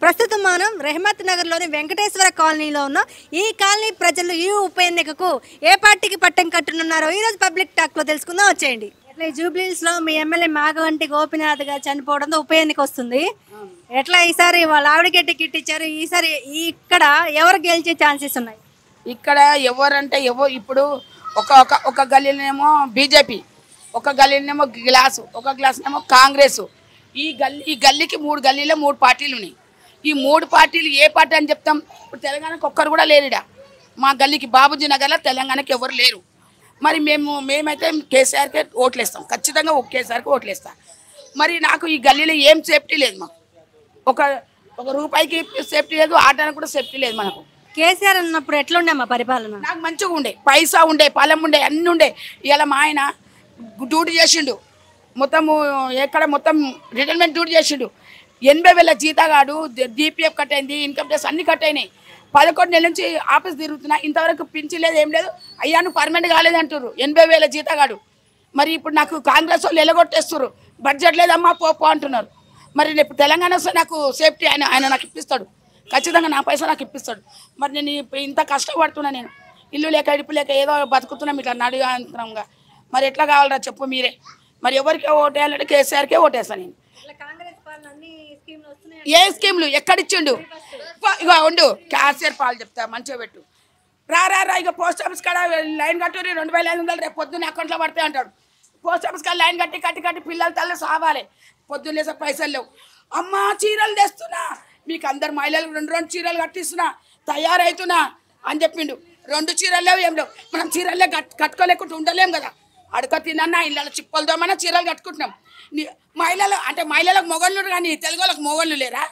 ప్రస్తుతం మనం రెహమత్ నగర్లోని వెంకటేశ్వర కాలనీలో ఉన్నాం. ఈ కాలనీ ప్రజలు ఈ ఉప ఎన్నికకు ఏ పార్టీకి పట్టం కట్టనున్నారో ఈరోజు పబ్లిక్ టాక్లో తెలుసుకుందాం. వచ్చేయండి. ఎట్లా జూబ్లీస్లో మీ ఎమ్మెల్యే మాగంటి గోపీనాథ్ గారు చనిపోవడంతో ఉప ఎన్నిక వస్తుంది. ఎట్లా ఈసారి వాళ్ళ ఆవిడకి టికెట్ ఇచ్చారు, ఈసారి ఇక్కడ ఎవరు గెలిచే ఛాన్సెస్ ఉన్నాయి? ఇక్కడ ఎవరంటే ఇప్పుడు ఒక ఒక ఒక గల్లీనేమో బీజేపీ, ఒక గల్లీనేమో ఒక గ్లాస్నేమో కాంగ్రెస్. ఈ గల్లీకి 3 గల్లీలో 3 పార్టీలు ఉన్నాయి. ఈ 3 పార్టీలు ఏ పార్టీ అని చెప్తాం? ఇప్పుడు తెలంగాణకు ఒక్కరు కూడా లేరుడా. మా గల్లీకి బాబుజీ నగర్లో తెలంగాణకి ఎవరు లేరు. మరి మేమైతే కేసీఆర్కే ఓట్లేస్తాం, ఖచ్చితంగా కేసీఆర్కి ఓట్లేస్తాం. మరి నాకు ఈ గల్లీలో ఏం సేఫ్టీ లేదు. మాకు ఒక రూపాయికి సేఫ్టీ లేదు, ఆటానికి కూడా సేఫ్టీ లేదు. మనకు కేసీఆర్ అన్నప్పుడు ఎట్లుండే మా పరిపాలన? నాకు మంచిగా ఉండే, పైసా ఉండే, పొలం ఉండే, అన్నీ ఉండే. ఇవాళ మా ఆయన డ్యూటీ చేసిండు, మొత్తము మొత్తం రిటైర్మెంట్ డ్యూటీ చేసిండు. 80,000 జీతగాడు, జీపీఎఫ్ కట్ అయింది, ఇన్కమ్ ట్యాక్స్ అన్నీ కట్ అయినాయి. 11 నెలల నుంచి ఆఫీస్ తిరుగుతున్నా, ఇంతవరకు పింఛన్ లేదు, ఏం లేదు. అయ్యా నువ్వు పర్మనెంట్ కాలేదంటారు 80,000 జీతగాడు. మరి ఇప్పుడు నాకు కాంగ్రెస్ వాళ్ళు ఎలగొట్టేస్తారు, బడ్జెట్ లేదమ్మా పో అంటున్నారు. మరి రేపు తెలంగాణ వస్తే నాకు సేఫ్టీ ఆయన నాకు ఇప్పిస్తాడు, ఖచ్చితంగా నా పైసా నాకు ఇప్పిస్తాడు. మరి నేను ఇంత కష్టపడుతున్నా, నేను ఇల్లు లేక ఇడుపు లేక ఏదో బతుకుతున్నాం ఇట్లా నడుగా. మరి ఎట్లా కావాలరా చెప్పు మీరే. మరి ఎవరికి ఓటేయాలంటే కేసీఆర్కే ఓటేస్తాను నేను. ఏ స్కీమ్లు ఎక్కడిచ్చిండు? ఇక ఉండు, కేసీఆర్ పాలు చెప్తా, మంచిగా పెట్టు. రా ఇక పోస్ట్ ఆఫీస్ కాడ లైన్ కట్టుని 2,500 రేపు పొద్దున్న అకౌంట్లో పడతాయి అంటాడు. పోస్ట్ ఆఫీస్ కాడ లైన్ కట్టి పిల్లల తల్లి సావాలి. పొద్దున్న లేసే పైసలు లేవు. అమ్మ చీరలు తెస్తున్నా, మీకు అందరు మహిళలు 2 చీరలు కట్టిస్తున్నా, తయారవుతున్నా అని చెప్పిండు. 2 చీరలు లేవు, ఏం లేవు. మనం చీరలే కట్టుకోలేకుండా ఉండలేం కదా. అడక తిన్నా ఇళ్ళ చిప్పలు దోమన్నా చీరలు కట్టుకుంటున్నాం. మహిళలు అంటే మహిళలకు మొగళ్ళు కానీ తెలుగు వాళ్ళకి మొగళ్ళు లేరా?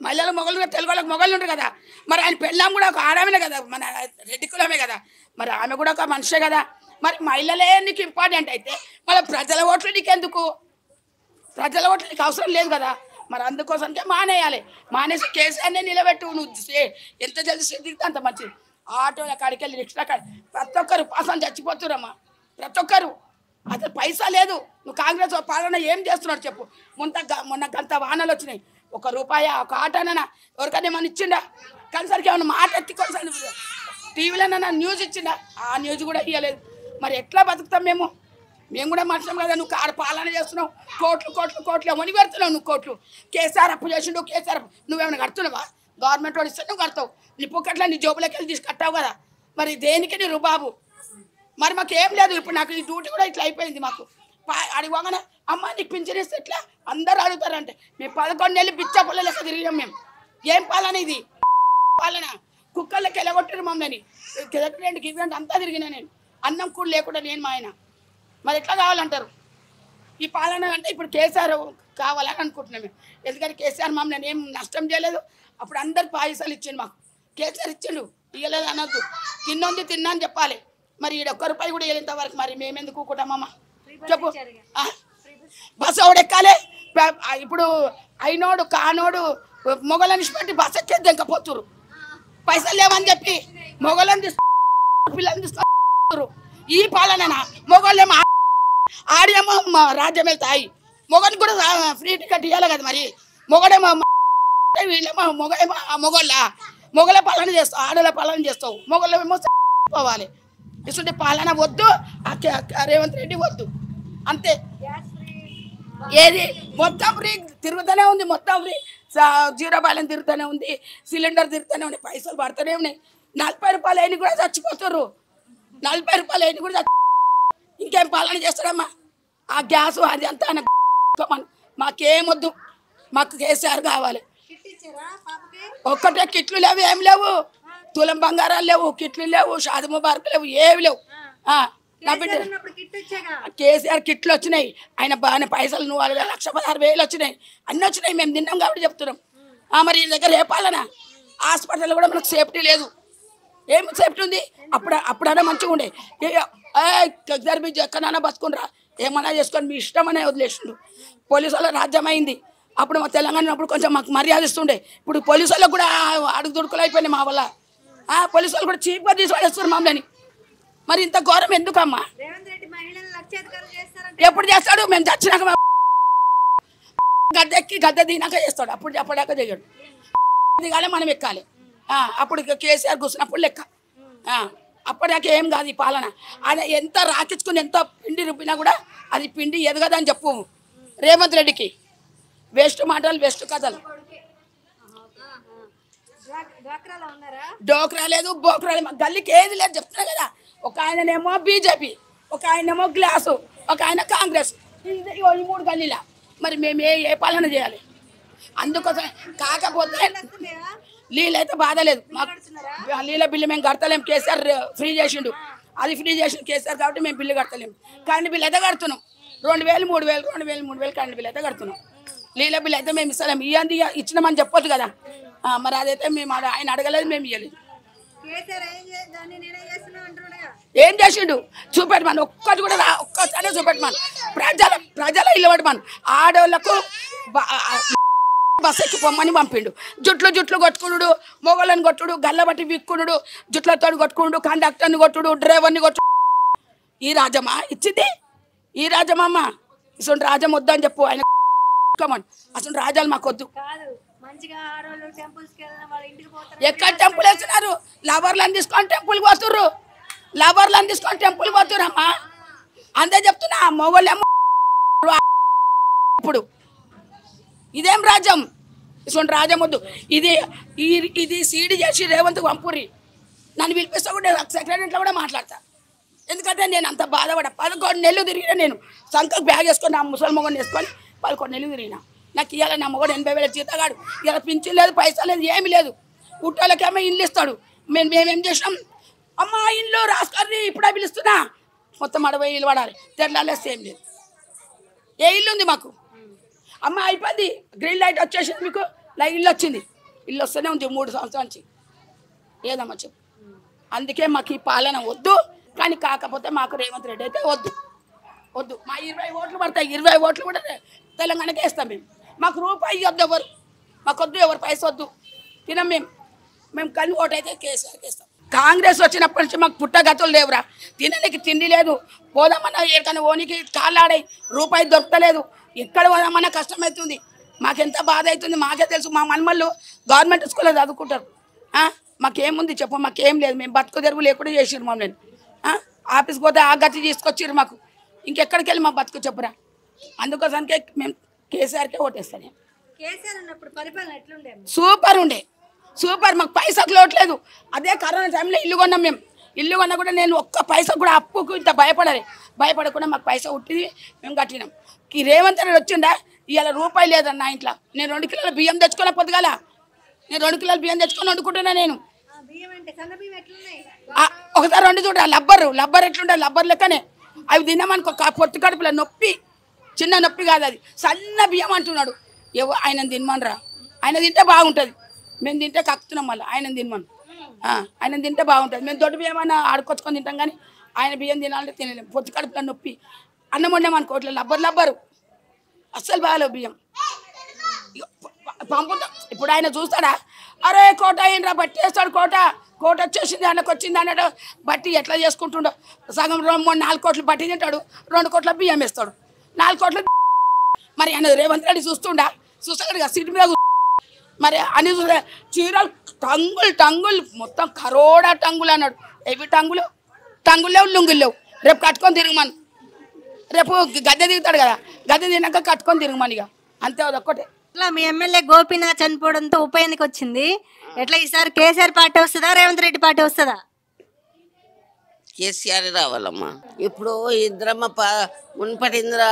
మహిళలకు మొగళ్ళు, తెలుగు వాళ్ళకి మొగళ్ళు ఉంటారు కదా. మరి ఆయన పెళ్ళాం కూడా ఒక ఆడమే కదా, మన రెడ్డి కులమే కదా. మరి ఆమె కూడా ఒక మనిషే కదా. మరి మహిళలే నీకు ఇంపార్టెంట్ అయితే మళ్ళీ ప్రజల ఓట్లు నీకెందుకు? ప్రజల ఓట్లు నీకు అవసరం లేదు కదా. మరి అందుకోసంకే మానేయాలి. మానేసి కేసీఆర్నే నిలబెట్టు. నువ్వు ఎంత జల్దీ దిగితే అంత మంచిది. ఆటోల కాడికి వెళ్ళి రిక్షా కాడి ప్రతి ఒక్కరు పాసం చచ్చిపోతురమ్మా, ప్రతి ఒక్కరు. అసలు పైసా లేదు. నువ్వు కాంగ్రెస్ పాలన ఏం చేస్తున్నాడు చెప్పు? మొన్న గంత వాహనాలు వచ్చినాయి, 1 రూపాయి ఒక ఆటోనైనా ఎవరికైనా ఏమైనా ఇచ్చిండా? కనీసరికి ఏమైనా మాట ఎత్తుకొని టీవీలోనైనా న్యూస్ ఇచ్చిండా? ఆ న్యూస్ కూడా ఇవ్వలేదు. మరి ఎట్లా బతుకుతాం మేము కూడా మనుషులం కదా. నువ్వు పాలన చేస్తున్నావు, కోట్లు ఎవరికి పెడుతున్నావు? నువ్వు కోట్లు కేసీఆర్ అప్పు చేసిండు, కేసీఆర్ నువ్వేమైనా కడుతున్నావా? గవర్నమెంట్ వాడు ఇస్తే నువ్వు కడతావు, నీ పొక్కట్లా నీ జోబులకి వెళ్ళి తీసి కట్టావు కదా. మరి దేనికి నీ రుబాబు? మరి మాకు ఏం లేదు. ఇప్పుడు నాకు ఈ డ్యూటీ కూడా ఇట్లా అయిపోయింది. మాకు అడిగగానే అమ్మ నీకు పింఛన్ ఇస్తే ఎట్లా అందరూ అడుగుతారంటే మేము 11 నెలలు బిచ్చా పొల్ల లెక్క తిరిగినాం మేము. ఏం పాలన ఇది? పాలన కుక్కర్లకి ఎలగొట్టారు మమ్మల్ని. కిదకండి గివ్వండి అంతా తిరిగినా నేను. అన్నం కూడా లేకుండా నేను మా ఆయన. మరి ఎట్లా కావాలంటారు ఈ పాలన? అంటే ఇప్పుడు కేసీఆర్ కావాలని అనుకుంటున్నాం మేము. ఎందుకంటే కేసీఆర్ మమ్మల్ని ఏం నష్టం చేయలేదు. అప్పుడు అందరు పైసలు ఇచ్చిండు మాకు. కేసీఆర్ ఇచ్చిండు, ఇవ్వలేదు అనొద్దు. తిన్నోంది తిన్నా అని చెప్పాలి. మరి 1 రూపాయి కూడా ఇవ్వలేంత వరకు మరి మేమెందుకు కూకుంటామమ్మా చెప్పు? బస్సు ఎవడు ఎక్కాలి? ఇప్పుడు అయినోడు కానోడు మొగలని పెట్టి బస్సు ఎక్కేది దెంకపోతురు. పైసలు లేవని చెప్పి మొగలని పిల్లల్ని తీసుకు. ఈ పాలన మొగోళ్ళేమో ఆడేమో రాజ్యం వెళ్తాయి. మొగని కూడా ఫ్రీ టికెట్ ఇవ్వాలి కదా. మరి మొగడేమో వీళ్ళేమో మొగల పాలన చేస్తావు, ఆడల పాలన చేస్తావు, మొగలేమో పోవాలి. ఇటువంటి పాలన వద్దు, రేవంత్ రెడ్డి వద్దు, అంతే. ఏది మొత్తం ఫ్రీ తిరుగుతూనే ఉంది, మొత్తం ఫ్రీ. 0 బ్యాలెన్స్ తిరుగుతూనే ఉంది, సిలిండర్ తిరుగుతూనే ఉంది, పైసలు పడుతూనే ఉన్నాయి. 40 రూపాయలు అయిన కూడా చచ్చిపోతారు. 40 రూపాయలు అయిన కూడా ఇంకేం పాలన చేస్తాడమ్మా? ఆ గ్యాస్ అది అంతా మాకేమొద్దు, మాకు కేసీఆర్ కావాలి. ఒక్కటే కిట్లు లేవు, ఏం లేవు. తులం బంగారాలు లేవు, కిట్లు లేవు, షాది ముబారక్ లేవు, ఏవి లేవు. నా బిడ్డ కేసీఆర్ కిట్లు వచ్చినాయి. ఆయన పైసలు 1,16,000 వచ్చినాయి, అన్నీ వచ్చినాయి. మేము తిన్నాం కాబట్టి చెప్తున్నాం. మరి ఈ దగ్గర ఏ పాలన? హాస్పిటల్ కూడా మనకు సేఫ్టీ లేదు. ఏం సేఫ్టీ ఉంది? అప్పుడైనా మంచిగా ఉండే. బీచ్ ఎక్కడైనా బతుకునరా, ఏమన్నా చేసుకొని మీ ఇష్టమనే వదిలేసిండు. పోలీసు వాళ్ళ రాజ్యం అయింది. అప్పుడు మా తెలంగాణ ఉన్నప్పుడు కొంచెం మాకు మర్యాద ఇస్తుండే. ఇప్పుడు పోలీసు వాళ్ళకు కూడా అడుగు దుడుకులు అయిపోయినాయి మా వల్ల. పోలీసు వాళ్ళు కూడా చీప్గా తీసి పడేస్తారు మమ్మల్ని. మరి ఇంత ఘోరం ఎందుకమ్మా? ఎప్పుడు చేస్తాడు? మేము చచ్చినాక గద్దెక్కి గద్దె దిగినాక చేస్తాడు, అప్పుడు చెప్పడాక చేయడు. దిగాలి మనం ఎక్కాలి. అప్పుడు కేసీఆర్ కూర్చున్నప్పుడు లెక్క. అప్పటిదాకా ఏం కాదు ఈ పాలన. ఆయన ఎంత రాకించుకుని ఎంత పిండి రుబ్బినా కూడా అది పిండి ఎదగదని చెప్పు రేవంత్ రెడ్డికి. వేస్ట్ మాటలు, వేస్ట్ కథలు. డోక్రా లేదు, బోక్రా లేదు, గల్లీకి ఏది లేదు చెప్తున్నా కదా. ఒక ఆయననేమో బీజేపీ, ఒక ఆయనేమో గ్లాసు, ఒక ఆయన కాంగ్రెస్. ఈ 3 గల్లీలా మరి మేము ఏ పాలన చేయాలి? అందుకోసం కాకపోతే నీళ్ళైతే బాధ లేదు మాకు. నీళ్ళ బిల్లు మేము కడతలేము, కేసీఆర్ ఫ్రీ చేసిండు. అది ఫ్రీ చేసిండు కేసీఆర్ కాబట్టి మేము బిల్లు కడతలేము. కరెంట్ బిల్లు అయితే కడుతున్నాం 2000, 3000, 2000, 3000 కరెంట్ బిల్లు అయితే కడుతున్నాం. నీళ్ళ బిల్లు అయితే మేము ఇస్తలేము. ఇవ్వండి ఇచ్చినామని చెప్పొద్దు కదా. మరి అదైతే మేము ఆయన అడగలేదు, మేము ఇవ్వలేదు. ఏం చేసిండు చూపెట్టమని, ఒక్కటి కూడా ఒక్కసారి చూపెట్టమని. ప్రజల ఇల్లు పట్టమని. ఆడవాళ్ళకు బస్ ఎక్కి పొమ్మని పంపిండు. జుట్లు కొట్టుకున్నాడు, మొగలను కొట్టుడు, గల్లబట్టి విక్కునుడు, జుట్లతో కొట్టుకున్నాడు, కండక్టర్ని కొట్టుడు, డ్రైవర్ని కొట్టుడు. ఈ రాజమా ఇచ్చింది? ఈ రాజమమ్మ ఇసొంటి రాజం వద్దని చెప్పు. ఆయన అసలు రాజాలు మాకు వద్దు. ఎక్కడ టెంపుల్ వేస్తున్నారు? లవర్లను తీసుకొని టెంపుల్ పోతుర్రు, లవర్లను తీసుకొని టెంపుల్ పోతుర్రమ్మా. అంతే చెప్తున్నా. మొగోళ్ళేమో ఇప్పుడు ఇదేం రాజ్యం? ఇటువంటి రాజ్యం వద్దు. ఇది సీడీ చేసి రేవంత్ పంపురి. నన్ను పిలిపిస్తా కూడా సెక్రటరీలో కూడా మాట్లాడతా. ఎందుకంటే నేను అంత బాధపడ 11 నెలలు తిరిగినా. నేను సంకకు బ్యాగ్ వేసుకొని నా ముసలి మొగని వేసుకొని 11 నెలలు తిరిగినా. నాకు ఇవాళ నా మొగడు 80,000 జీతగాడు. ఇలా పింఛన్ లేదు, పైసా లేదు, ఏమి లేదు. పుట్టాలకేమో ఇల్లు ఇస్తాడు. మేమేం చేసినాం? అమ్మ ఇల్లు రాసుకొని ఇప్పుడే పిలుస్తున్నా. మొత్తం 60 ఇల్లు పడాలి. తెల్లాలేస్తే ఏం లేదు. ఏ ఇల్లు ఉంది మాకు? అమ్మ అయిపోయింది, గ్రీన్ లైట్ వచ్చేసింది, మీకు ఇల్లు వచ్చింది. ఇల్లు వస్తూనే ఉంది 3 సంవత్సరాల నుంచి. ఏదమ్మా చెప్పు. అందుకే మాకు ఈ పాలన వద్దు. కానీ కాకపోతే మాకు రేవంత్ రెడ్డి అయితే వద్దు. మా 20 ఓట్లు పడతాయి. 20 ఓట్లు కూడా తెలంగాణకే వేస్తాం మేము. మాకు రూపాయి వద్దు, ఎవరు మాకు వద్దు, ఎవరు పైస వద్దు. తినం మేము కానీ ఓటు అయితే కేసీఆర్కి వేస్తాం. కాంగ్రెస్ వచ్చినప్పటి నుంచి మాకు పుట్టగతులు లేవురా. తినడానికి తిండి లేదు. పోదామన్నా ఎక్కడికైనా ఓనికి కాళ్ళాడాయి, రూపాయి దొరకలేదు. ఎక్కడ పోదామన్నా కష్టమవుతుంది. మాకెంత బాధ అవుతుంది మాకే తెలుసు. మా మనమల్లు గవర్నమెంట్ స్కూల్లో చదువుకుంటారు. మాకేముంది చెప్పు? మాకేం లేదు. మేము బతుకు తెరువు లేకుండా చేసిరు మమ్మల్ని. ఆఫీస్కి పోతే ఆ గతి తీసుకొచ్చిర్రు మాకు. ఇంకెక్కడికి వెళ్ళి మా బతుకు చెప్పురా. అందుకోసానికే మేము కేసీఆర్కే ఓటేస్తాను. సూపర్ ఉండే, సూపర్. మాకు పైసకు లోట్లేదు. అదే కరోనా టైంలో ఇల్లు కొన్నాం మేము. ఇల్లు కొన్నా కూడా నేను ఒక్క పైసా కూడా అప్పుకు ఇంత భయపడకుండా మాకు పైసా ఉట్టింది, మేము కట్టినాం. ఈ రేవంత్ రెడ్డి వచ్చిండా ఇవాళ రూపాయి లేదన్న ఇంట్లో. నేను 2 కిలోల బియ్యం తెచ్చుకోలే పొద్దుగాల. నేను 2 కిలోల బియ్యం తెచ్చుకొని వండుకుంటున్నా. నేను ఒకసారి 2 చూడ లబ్బర్ ఎట్లుండే, లబ్బర్ లెక్కనే. అవి తిన్నామనుకో పొత్తి కడుపులో నొప్పి, చిన్న నొప్పి కాదు అది, సన్న బియ్యం అంటున్నాడు. ఆయన తినమనరా. ఆయన తింటే బాగుంటుంది. మేము తింటే కక్కుతున్నాం మళ్ళీ. ఆయన తినమను. ఆయన తింటే బాగుంటుంది. మేము దొడ్డు బియ్యం అన్నా ఆడుకొచ్చుకొని తింటాం కానీ ఆయన బియ్యం తినాలంటే తినలేము. పొత్తి కడుపులో నొప్పి. అన్నం వండామనుకో ఇట్లా లబ్బరు అస్సలు బాగాలేవు బియ్యం. పంపుతాం. ఇప్పుడు ఆయన చూస్తాడా? అరే కోట అయినరా బట్టి వేస్తాడు. కోట వచ్చేసింది, దాంట్లోకి వచ్చింది అన్నాడు. బట్టి ఎట్లా చేసుకుంటుండో సగం 4 కోట్లు బట్టి తింటాడు, 2 కోట్ల బియ్యం వేస్తాడు, 4 కోట్ల. మరి ఆయన రేవంత్ రెడ్డి చూస్తాడు కదా సీటు మీద. మరి అని చీరలు టంగులు మొత్తం కరోడా టంగులు అన్నాడు. ఏవి టంగులు లేవు, లుంగులు లేవు. రేపు కట్టుకొని తిరగమను. రేపు గద్దె దిగుతాడు కదా, గద్దె తిన్నాక కట్టుకొని తిరగమని. ఇక అంతే, అదొక్కటే. ఇట్లా మీ ఎమ్మెల్యే గోపీనాథ్ చనిపోవడంతో ఉప ఎన్నిక వచ్చింది. ఎట్లా ఈసారి కేసీఆర్ పార్టీ వస్తుందా, రేవంత్ రెడ్డి పార్టీ వస్తుందా? కేసీఆర్ రావాలమ్మా. ఇప్పుడు మున్పటి ఇంద్ర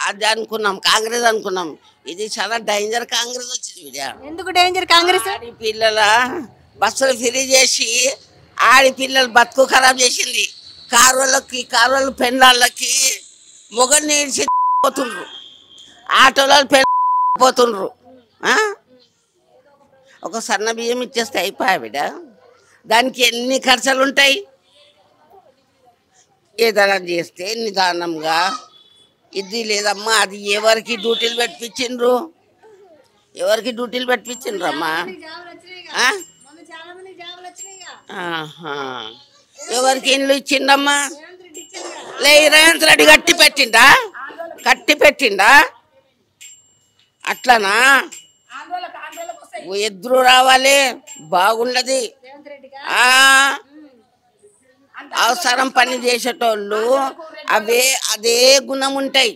అది అనుకున్నాం, కాంగ్రెస్ అనుకున్నాం. ఇది చాలా డేంజర్ కాంగ్రెస్ వచ్చింది. ఎందుకు డేంజర్ కాంగ్రెస్? పిల్లల బస్సులు ఫ్రీ చేసి పిల్లలు బతుకు ఖరాబ్ చేసింది. కారు పెళ్ళాళ్ళకి మొగల్ని పోతుండ్రు, ఆటోలో పోతుండ్రు. ఒక సన్న బియ్యం ఇచ్చేస్తే అయిపోయా బిడ్డ. దానికి ఎన్ని ఖర్చులు ఉంటాయి? ఏదైనా చేస్తే నిదానంగా. ఇది లేదమ్మా, అది ఎవరికి డ్యూటీలు పెట్టించిండ్రు? అమ్మా? ఎవరికి ఇండ్లు ఇచ్చిండమ్మా? రేవంత్ రెడ్డి కట్టి పెట్టిండా? అట్లనా ఎదురు రావాలి బాగుండదు. ఆ అవసరం పని చేసేటోళ్ళు అదే గుణం ఉంటాయి.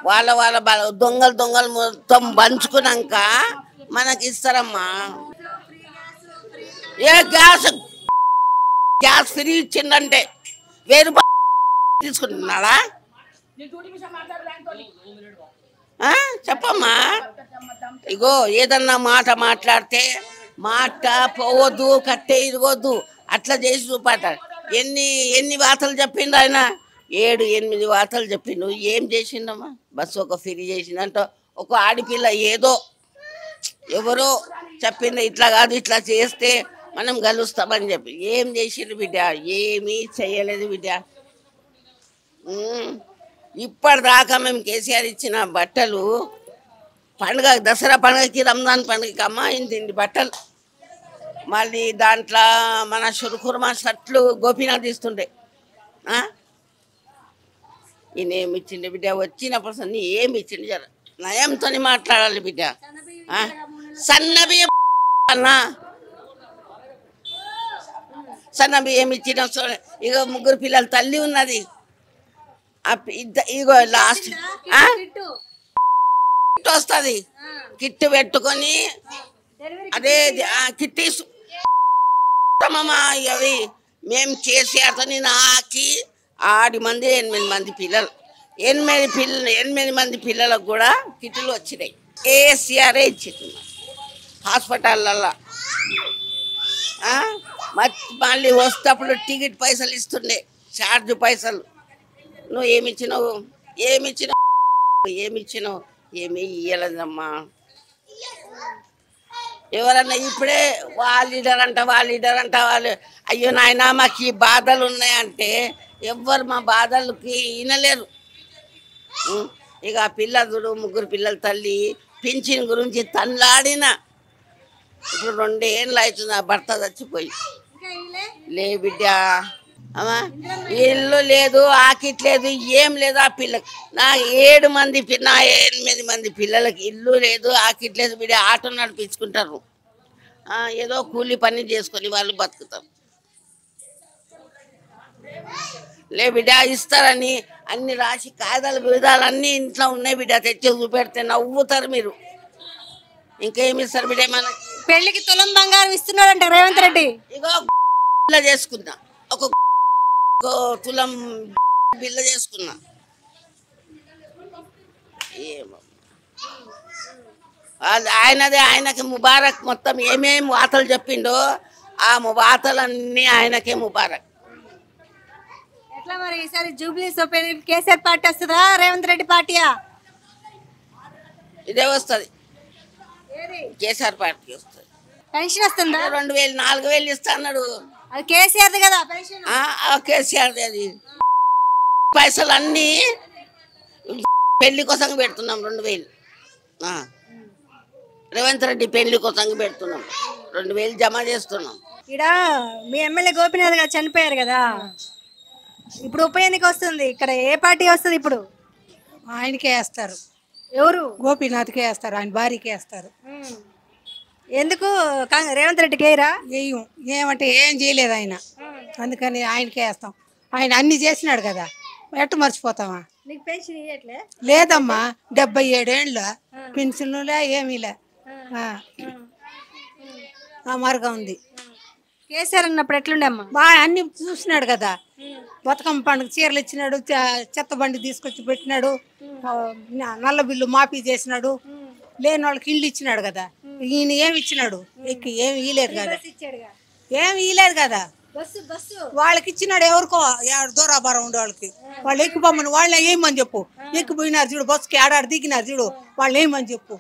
వాళ్ళ దొంగలు మొత్తం పంచుకున్నాక మనకి ఇస్తారమ్మా. ఏ గ్యాస్ ఫ్రీ ఇచ్చిందంటే 1000 రూపాయలు తీసుకుంటున్నాడా? చెప్పమ్మా. ఇగో ఏదన్నా మాట మాట్లాడితే మాట పోవద్దు, కట్టే ఇరగొద్దు, అట్లా చేసి చూపాట. ఎన్ని వార్తలు చెప్పిండు ఆయన? 7-8 వార్తలు చెప్పిండు. ఏం చేసిండమ్మా? బస్సు ఒక ఫ్రీ చేసిందంట. ఒక ఆడపిల్ల ఏదో ఎవరో చెప్పింది, ఇట్లా కాదు ఇట్లా చేస్తే మనం గెలుస్తామని చెప్పి. ఏం చేసిండు బిడ్డ? ఏమీ చేయలేదు బిడ్డ. ఇప్పటిదాకా మేము కేసీఆర్ ఇచ్చిన బట్టలు పండుగ, దసరా పండుగకి, రంజాన్ పండుగకి అమ్మ ఇంటి బట్టలు, మళ్ళీ దాంట్లో మన షురుకుర్మా షర్ట్లు గోపీనాథ్ ఇస్తుండే. ఈయన ఏమి ఇచ్చిండే బిడ్డ? వచ్చినప్పుడు నీ ఏమి ఇచ్చిండు? జర నయంతో మాట్లాడాలి బిడ్డ. సన్న బియ్యం అన్నా, సన్న బియ్యం ఇచ్చిన. ఇక 3 పిల్లల తల్లి ఉన్నది. ఇగో లాస్ట్ వస్తుంది, కిట్టు పెట్టుకొని అదే కిట్టి అవి మేము కేసీఆర్తో నాకి 8 మంది పిల్లలు, 8 మంది పిల్లలకు కూడా కిట్టులు వచ్చినాయి. కేసీఆరే ఇచ్చింది హాస్పిటల్లో. మళ్ళీ వస్తేప్పుడు టికెట్ పైసలు ఇస్తుండే, ఛార్జ్ పైసలు. నువ్వు ఏమిచ్చినావు? ఏమీ ఇయ్యలేదమ్మా. ఎవరన్నా ఇప్పుడే వాళ్ళ లీడర్ అంట వాళ్ళు, అయ్యో నాయన మాకు ఈ బాధలు ఉన్నాయంటే ఎవ్వరు మా బాధలకి వినలేరు. ఇక పిల్లదుడు 3 పిల్లల తల్లి పింఛన్ గురించి తన్లాడిన. ఇప్పుడు 2 ఏళ్ళు అవుతుంది ఆ భర్త చచ్చిపోయి. లే బిడ్డ, అమ్మా ఇల్లు లేదు, ఆకిట్ లేదు, ఏం లేదు. ఆ పిల్లకి నా 8 మంది పిల్లలకి ఇల్లు లేదు, ఆకిట్ లేదు బిడ్డ. ఆటో నడిపించుకుంటారు, ఏదో కూలి పని చేసుకొని వాళ్ళు బతుకుతారు. లే బిడ్డ, ఇస్తారని అన్ని రాసి కాగితాలు విధాలు అన్నీ ఇంట్లో ఉన్నాయి బిడ్డ. తెచ్చి చూపెడితే నవ్వుతారు మీరు. ఇంకేమి ఇస్తారు బిడ్డ? మనకి పెళ్లికి తులం బంగారం ఇస్తున్నాడంట రేవంత్ రెడ్డి. ఇగో చేసుకున్నా, ఒక తులం బిల్ల చేసుకున్నా. ఆయనకి ముబారక్. మొత్తం ఏమేమి వార్తలు చెప్పిండో ఆ వార్తలన్నీ ఆయనకే ముబారక్. ఎట్లా మరి ఈసారి జూబ్లీస్ కేసీఆర్ పార్టీ వస్తుందా రేవంత్ రెడ్డి పార్టీయా? ఇదే వస్తుంది, కేసీఆర్ పార్టీ వస్తుంది. పెన్షన్ వస్తుందా? 2000 4000 ఇస్తా అన్నాడు. అది కేసీఆర్ కదా పెన్షన్? కేసీఆర్. అది పైసలు అన్నీ పెళ్లి కోసం పెడుతున్నాం. 2000 రేవంత్ రెడ్డి పెళ్లి కోసం పెడుతున్నాం. 2000 జమ చేస్తున్నాం. ఇక్కడ మీ ఎమ్మెల్యే గోపీనాథ్ గారు చనిపోయారు కదా, ఇప్పుడు ఉప ఎన్నిక వస్తుంది. ఇక్కడ ఏ పార్టీ వస్తుంది? ఇప్పుడు ఆయనకే వేస్తారు. ఎవరు? గోపీనాథ్కే వేస్తారు, ఆయన భార్యకే వేస్తారు. ఎందుకు రేవంత్ రెడ్డికి వేయరా? వేయం. ఏమంటే ఏం చేయలేదు ఆయన, అందుకని ఆయనకే వేస్తాం. ఆయన అన్ని చేసినాడు కదా, ఎట్టు మర్చిపోతామా? నీకు పెన్షన్ ఇవ్వట్లే? లేదమ్మా, 77 ఏళ్ళు పెన్షన్లే ఏమీలే. మార్గం ఉంది. కేసీఆర్ అన్నప్పుడు ఎట్లుండే అమ్మా? బాగా అన్ని చూసినాడు కదా. బతుకమ్మ పండుగ చీరలు ఇచ్చినాడు, చెత్త బండి తీసుకొచ్చి పెట్టినాడు, నల్ల బిల్లు మాఫీ చేసినాడు, లేని వాళ్ళకి ఇల్లు ఇచ్చినాడు కదా. ఈయన ఏమి ఇచ్చినాడు? ఏమి ఇయ్యలేదు కదా, ఏమి ఇయ్యలేదు కదా. వాళ్ళకి ఇచ్చినాడు ఎవరికో, దూరాభారం ఉండే వాళ్ళకి. వాళ్ళు ఎక్కిపోమని వాళ్ళని ఏమని చెప్పు. ఎక్కిపోయినారు చూడు, బస్సుకి ఆడాడు దిగినారు చూడు, వాళ్ళు ఏమని చెప్పు.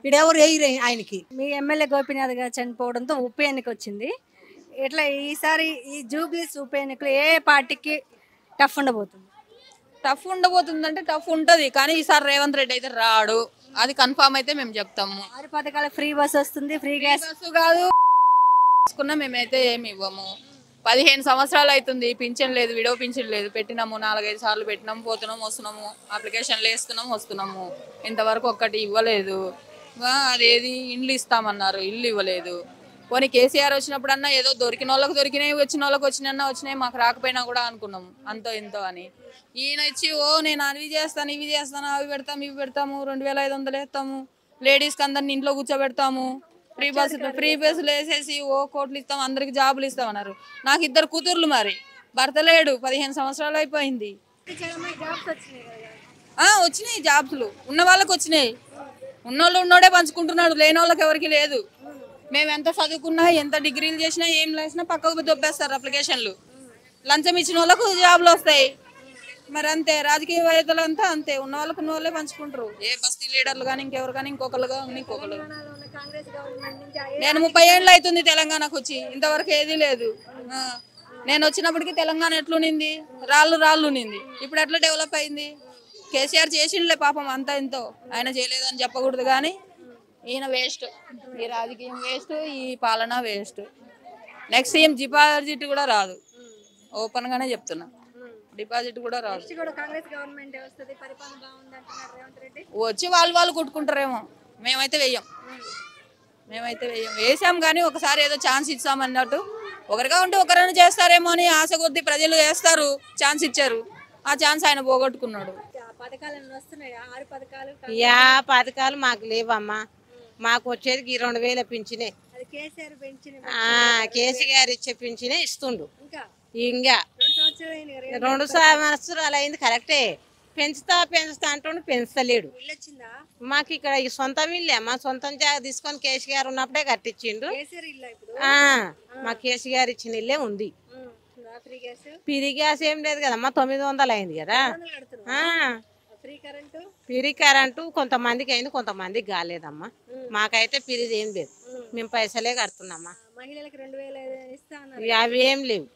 ఇడెవరు వేయరు ఆయనకి. మీ ఎమ్మెల్యే గోపీనాథ్ గారు చనిపోవడంతో ఉప ఎన్నిక వచ్చింది. ఇట్లా ఈసారి ఈ జూబ్లీస్ ఉప ఎన్నికలు ఏ పార్టీకి టఫ్ ఉండబోతుంది? టఫ్ ఉండబోతుందంటే టఫ్ ఉంటుంది, కానీ ఈసారి రేవంత్ రెడ్డి అయితే రాడు, అది కన్ఫామ్ అయితే మేము చెప్తాము. 6 పథకాల ఫ్రీ బస్ వస్తుంది, ఫ్రీ గ్యాస్ బస్సు కాదు, మేమైతే ఏమి ఇవ్వము. 15 సంవత్సరాలు అవుతుంది, పింఛన్ లేదు, విడో పింఛన్ లేదు. పెట్టినాము 4-5 సార్లు పెట్టినాము, పోతున్నాము వస్తున్నాము, అప్లికేషన్లు వేస్తున్నాము వస్తున్నాము. ఇంతవరకు ఒక్కటి ఇవ్వలేదు. అదేది ఇండ్లు ఇస్తామన్నారు, ఇల్లు ఇవ్వలేదు. పోనీ కేసీఆర్ వచ్చినప్పుడన్నా ఏదో దొరికిన వాళ్ళకి దొరికినాయి, వచ్చిన వాళ్ళకి వచ్చినాయి, మాకు రాకపోయినా కూడా అనుకున్నాము అంతో ఇంతో అని. ఈయన ఇచ్చి నేను అవి చేస్తాను ఇవి చేస్తాను, అవి పెడతాము ఇవి పెడతాము, 2500 వేస్తాము, లేడీస్కి అందరిని ఇంట్లో కూర్చోబెడతాము, ఫ్రీ బస్సులు వేసేసి కోట్లు ఇస్తాం, అందరికి జాబులు ఇస్తామన్నారు. నాకు 2 కూతుర్లు, మరి భర్త లేడు, 15 సంవత్సరాలు అయిపోయింది. వచ్చినాయి జాబ్స్లు, ఉన్న వాళ్ళకి వచ్చినాయి. ఉన్నోడే పంచుకుంటున్నాడు, లేని వాళ్ళకి ఎవరికి లేదు. మేము ఎంత చదువుకున్నా ఎంత డిగ్రీలు చేసినా ఏం చేసినా పక్కకు దొబ్బేస్తారు అప్లికేషన్లు. లంచం ఇచ్చిన వాళ్ళకు జాబులు వస్తాయి. మరి అంతే, రాజకీయవేత్తలు అంతా అంతే, ఉన్న వాళ్ళే పంచుకుంటారు. ఏ బస్తీ లీడర్లు కానీ ఇంకెవరు కానీ ఇంకొకరు. నేను 30 ఏళ్ళు అవుతుంది తెలంగాణకు వచ్చి, ఇంతవరకు ఏదీ లేదు. నేను వచ్చినప్పటికీ తెలంగాణ ఎట్లునింది, రాళ్ళు నింది. ఇప్పుడు ఎట్లా డెవలప్ అయింది? కేసీఆర్ చేసిండులే పాపం అంతా ఎంతో, ఆయన చేయలేదని చెప్పకూడదు కానీ ఈయన వేస్ట్. ఈ రాజకీయం వేస్ట్, ఈ పాలన వేస్ట్. నెక్స్ట్ ఏం డిపాజిట్ కూడా రాదు, ఓపెన్ గానే చెప్తున్నా, డిపాజిట్ కూడా రాదు. వచ్చి వాళ్ళు కొట్టుకుంటారేమో, మేమైతే వెయ్యం. వేసాం కానీ ఒకసారి ఏదో ఛాన్స్ ఇచ్చామన్నట్టు, ఒకరిగా ఉంటే ఒకరైనా చేస్తారేమో అని ఆశ కొద్దీ ప్రజలు వేస్తారు, ఛాన్స్ ఇచ్చారు. ఆ ఛాన్స్ ఆయన పోగొట్టుకున్నాడు. పథకాలు మాకు లేవమ్మా. మాకు వచ్చేది 2000 పింఛనే, కేసీఆర్ ఇచ్చే పింఛనే ఇస్తుండు. ఇంకా 2 సంవత్సరాలు అయింది, కరెక్టే. పెంచుతా అంటుండు, పెంచలేడు. మాకు ఇక్కడ ఈ సొంతం ఇల్లే, మా సొంతం జాగా తీసుకొని కేసీఆర్ ఉన్నప్పుడే కట్టించిండు. మా కేసీఆర్ ఇచ్చిన ఇల్లే ఉంది. ఫ్రీ గ్యాస్ ఏం లేదు కదమ్మా, 900 అయింది కదా. ఫ్రీ కరెంటు కొంతమందికి అయింది, కొంతమందికి కాలేదమ్మా. మాకైతే ఫ్రీ ఏం లేదు, మేము పైసలే కడుతున్నామ్మా. అవి ఏం లేవు.